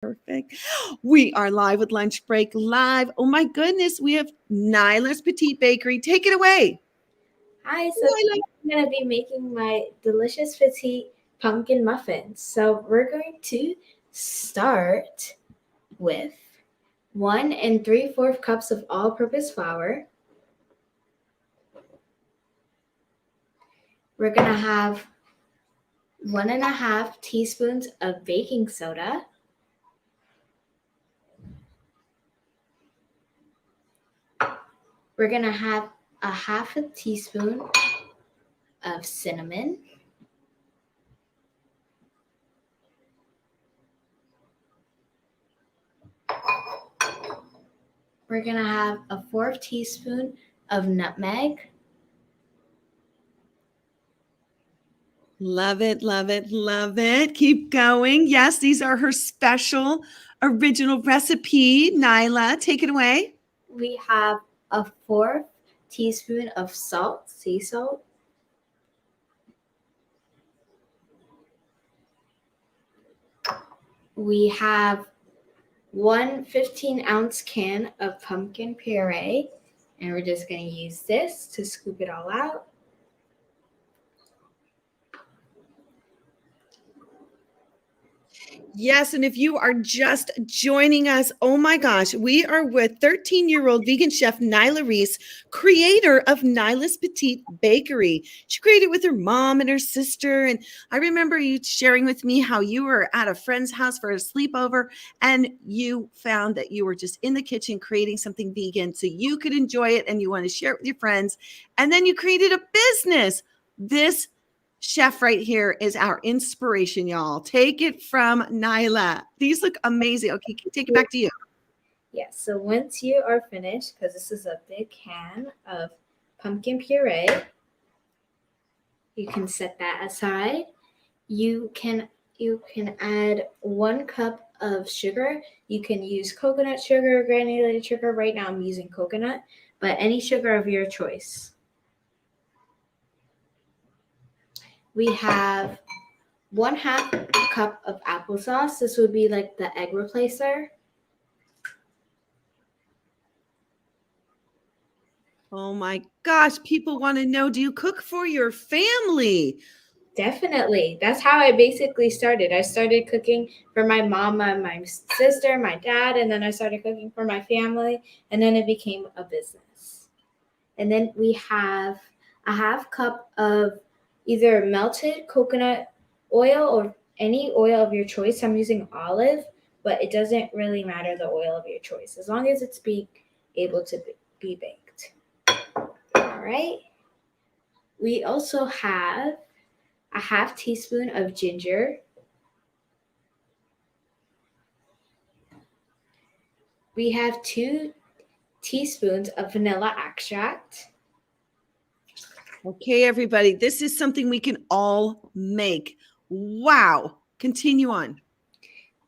Perfect. We are live with Lunch Break Live. Oh my goodness, we have Nyla's Petite Bakery. Take it away. Hi, so Nyla. I'm going to be making my delicious petite pumpkin muffins. So we're going to start with 1 3/4 cups of all-purpose flour. We're going to have 1.5 teaspoons of baking soda. We're going to have a 1/2 teaspoon of cinnamon. We're going to have a 1/4 teaspoon of nutmeg. Love it, love it, love it. Keep going. Yes, these are her special original recipe. Nyla, take it away. We have a 1/4 teaspoon of salt, sea salt. We have 1 15-ounce can of pumpkin puree, and we're just going to use this to scoop it all out. Yes, and if you are just joining us, oh my gosh, we are with 13-year-old vegan chef Nyla Reese, creator of Nyla's Petite Bakery. She created it with her mom and her sister, and I remember you sharing with me how you were at a friend's house for a sleepover, and you found that you were just in the kitchen creating something vegan so you could enjoy it and you want to share it with your friends, and then you created a business. This chef right here is our inspiration, y'all. Take it from Nyla. These look amazing. Okay, take it back to you. Yes, so once you are finished, because this is a big can of pumpkin puree, you can set that aside. You can add 1 cup of sugar. You can use coconut sugar, granulated sugar. Right now I'm using coconut, but any sugar of your choice. We have 1/2 cup of applesauce. This would be like the egg replacer. Oh my gosh, people want to know, do you cook for your family? Definitely. That's how I basically started. I started cooking for my mama, my sister, my dad, and then I started cooking for my family, and then it became a business. And then we have a 1/2 cup of either melted coconut oil or any oil of your choice. I'm using olive, but it doesn't really matter the oil of your choice as long as it's able to be baked. All right. We also have a 1/2 teaspoon of ginger. We have 2 teaspoons of vanilla extract. Okay, everybody, this is something we can all make. Wow. Continue on.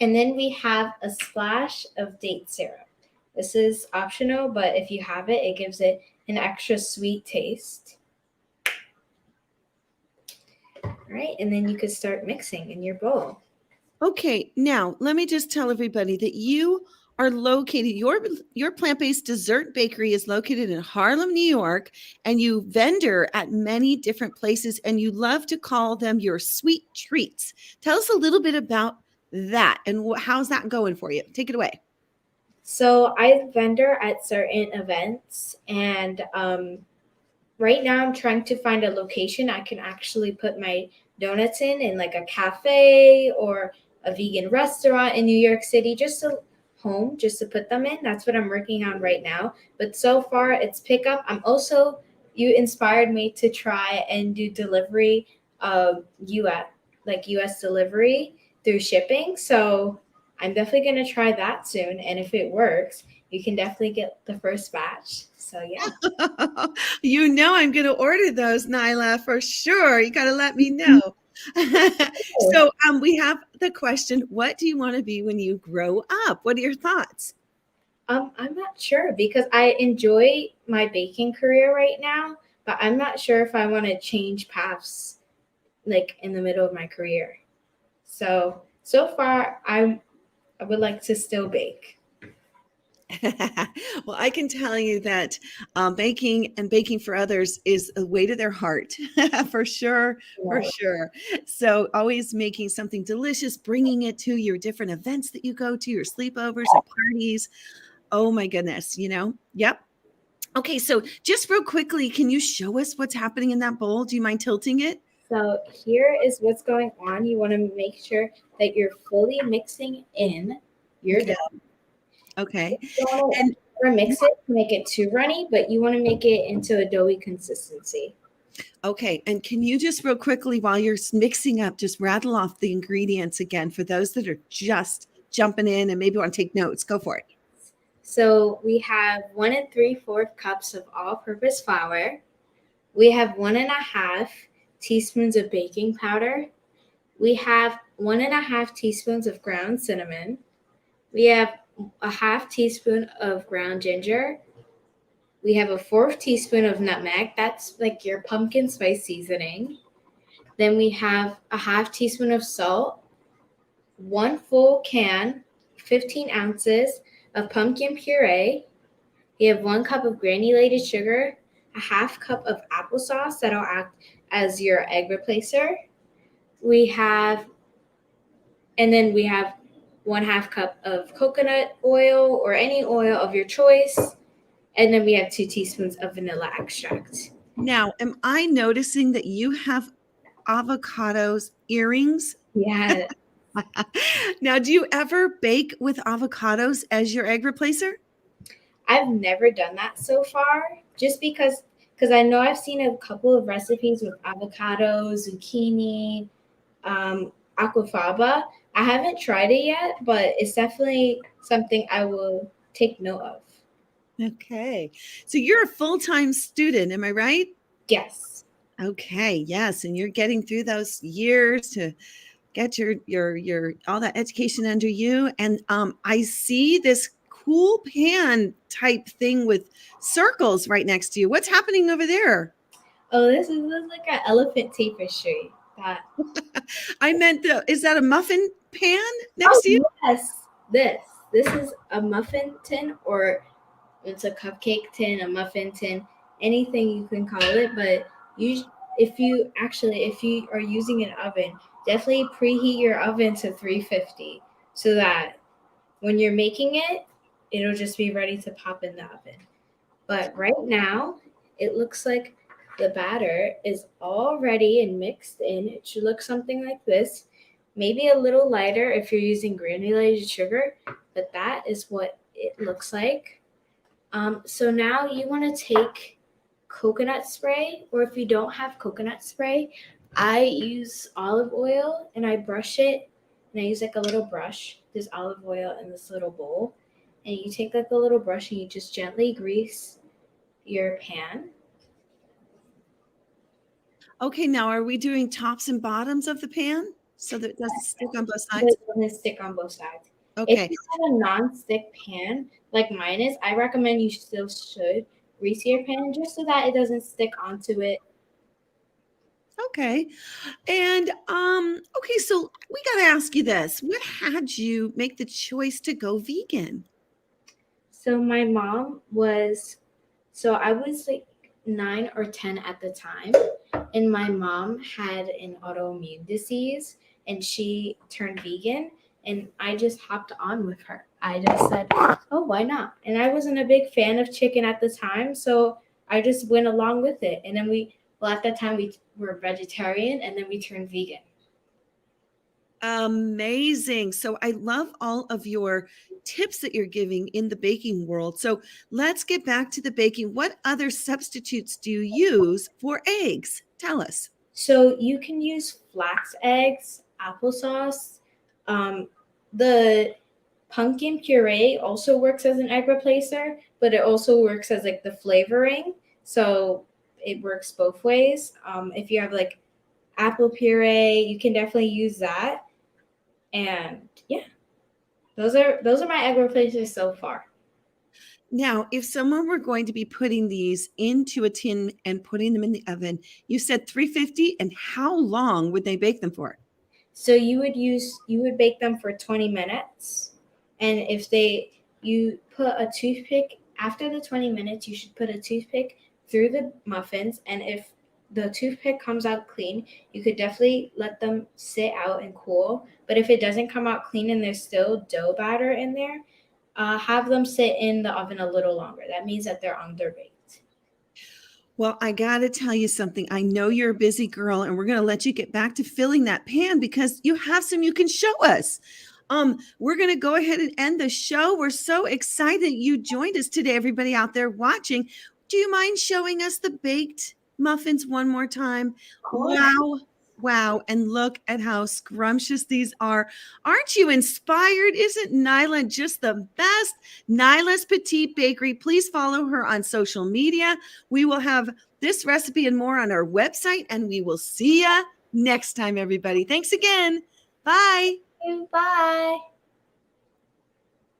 And then we have a splash of date syrup. This is optional, but if you have it, it gives it an extra sweet taste. All right, and then you could start mixing in your bowl. Okay, now let me just tell everybody that you are located, your plant-based dessert bakery is located in Harlem, New York, and you vendor at many different places, and you love to call them your sweet treats. Tell us a little bit about that and how's that going for you? Take it away. So I vendor at certain events, and right now I'm trying to find a location I can actually put my donuts in like a cafe or a vegan restaurant in New York City, just to put them in. That's what I'm working on right now. But so far it's pickup. You inspired me to try and do delivery of US delivery through shipping. So I'm definitely going to try that soon. And if it works, you can definitely get the first batch. So yeah. You know I'm going to order those, Nyla, for sure. You got to let me know. So we have the question, what do you want to be when you grow up? What are your thoughts? I'm not sure because I enjoy my baking career right now, but I'm not sure if I want to change paths like in the middle of my career. So far I would like to still bake. Well, I can tell you that baking and baking for others is a way to their heart, for sure, for Right. sure. So, always making something delicious, bringing it to your different events that you go to, your sleepovers and parties. Oh my goodness, Yep. Okay, so just real quickly, can you show us what's happening in that bowl? Do you mind tilting it? So here is what's going on. You want to make sure that you're fully mixing in your Okay. dough. Okay. You don't want And to mix it to make it too runny, but you want to make it into a doughy consistency. okay, and can you just real quickly while you're mixing up, just rattle off the ingredients again for those that are just jumping in and maybe want to take notes? Go for it. So we have 1 3/4 cups of all-purpose flour. We have 1.5 teaspoons of baking powder. We have 1.5 teaspoons of ground cinnamon. We have a half teaspoon of ground ginger. We have a fourth teaspoon of nutmeg. That's like your pumpkin spice seasoning. Then we have a half teaspoon of salt, 1 full can, 15 ounces of pumpkin puree. We have 1 cup of granulated sugar, a half cup of applesauce that'll act as your egg replacer. We have, and then we have 1/2 cup of coconut oil or any oil of your choice. And then we have 2 teaspoons of vanilla extract. Now, am I noticing that you have avocados earrings? Yeah, Now, do you ever bake with avocados as your egg replacer? I've never done that so far, just because I know I've seen a couple of recipes with avocados, zucchini, aquafaba. I haven't tried it yet, but it's definitely something I will take note of. Okay. So you're a full-time student, am I right? Yes. Okay, yes, and you're getting through those years to get your all that education under you. And I see this cool pan type thing with circles right next to you. What's happening over there? Oh, this is like an elephant tapestry. That. I meant is that a muffin pan next Oh to you? yes, this is a muffin tin, or it's a cupcake tin, a muffin tin, anything you can call it. But you, if you are using an oven, definitely preheat your oven to 350 so that when you're making it, it'll just be ready to pop in the oven. But right now, it looks like the batter is all ready and mixed in. It should look something like this. Maybe a little lighter if you're using granulated sugar, but that is what it looks like. So now you want to take coconut spray, or if you don't have coconut spray, I use olive oil and I brush it, and I use like a little brush. There's olive oil in this little bowl, and you take like a little brush and you just gently grease your pan. Okay, now are we doing tops and bottoms of the pan so that it doesn't stick on both But sides? it doesn't stick on both sides. If Okay. you have a non-stick pan like mine is, I recommend you still should grease your pan just so that it doesn't stick onto it. Okay. And okay, so we got to ask you this. What had you make the choice to go vegan? So my mom was, so I was like 9 or 10 at the time, and my mom had an autoimmune disease, and she turned vegan, and I just hopped on with her. I just said, "Oh, why not?" And I wasn't a big fan of chicken at the time, so I just went along with it. And then well, at that time we were vegetarian, and then we turned vegan. Amazing. So I love all of your tips that you're giving in the baking world. So let's get back to the baking. What other substitutes do you use for eggs? Tell us. So you can use flax eggs, applesauce. Um, the pumpkin puree also works as an egg replacer, but it also works as like the flavoring. So it works both ways. If you have like apple puree, you can definitely use that. And yeah, those are my egg replacers so far. Now, if someone were going to be putting these into a tin and putting them in the oven, you said 350, and how long would they bake them for? So you would bake them for 20 minutes. And if you put a toothpick after the 20 minutes, you should put a toothpick through the muffins. And if the toothpick comes out clean, you could definitely let them sit out and cool. But if it doesn't come out clean and there's still dough batter in there, have them sit in the oven a little longer. That means that they're underbaked. Well, I got to tell you something. I know you're a busy girl, and we're going to let you get back to filling that pan because you have some you can show us. We're going to go ahead and end the show. We're so excited you joined us today, everybody out there watching. Do you mind showing us the baked muffins one more time? Wow. Wow. And look at how scrumptious these are. Aren't you inspired? Isn't Nyla just the best? Nyla's Petite Bakery. Please follow her on social media. We will have this recipe and more on our website, and we will see you next time, everybody. Thanks again. Bye. Bye.